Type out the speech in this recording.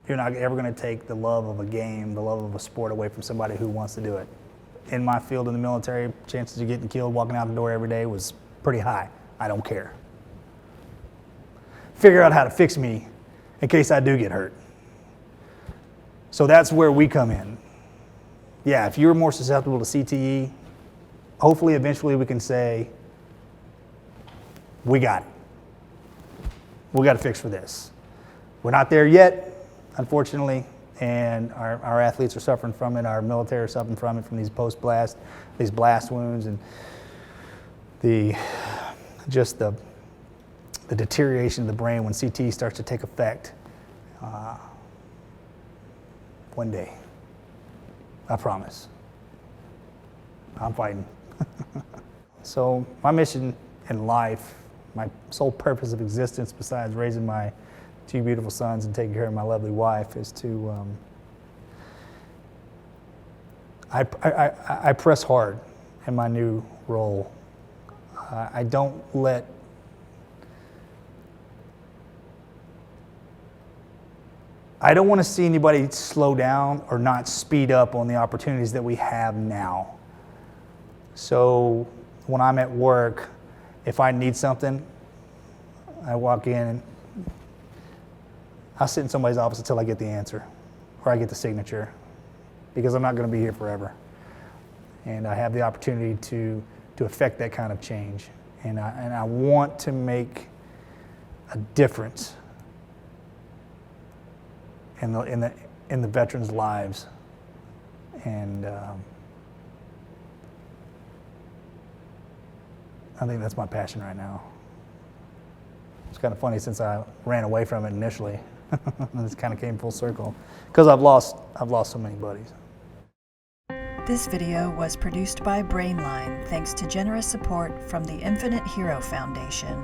You're not ever going to take the love of a game, the love of a sport away from somebody who wants to do it. In my field in the military, chances of getting killed walking out the door every day was pretty high. I don't care. Figure out how to fix me in case I do get hurt. So that's where we come in. Yeah, if you're more susceptible to CTE, hopefully eventually we can say, we got it. We got a fix for this. We're not there yet, unfortunately, and our athletes are suffering from it, our military are suffering from it, from these post-blast, these blast wounds, and the deterioration of the brain when CTE starts to take effect. One day, I promise. I'm fighting. So my mission in life, my sole purpose of existence besides raising my 2 beautiful sons and taking care of my lovely wife is to, I press hard in my new role. I don't want to see anybody slow down or not speed up on the opportunities that we have now. So when I'm at work, if I need something, I walk in and I'll sit in somebody's office until I get the answer or I get the signature, because I'm not going to be here forever. And I have the opportunity to affect that kind of change. And I want to make a difference in the veterans' lives. And I think that's my passion right now. It's kind of funny, since I ran away from it initially, this kind of came full circle, because I've lost so many buddies. This video was produced by BrainLine thanks to generous support from the Infinite Hero Foundation.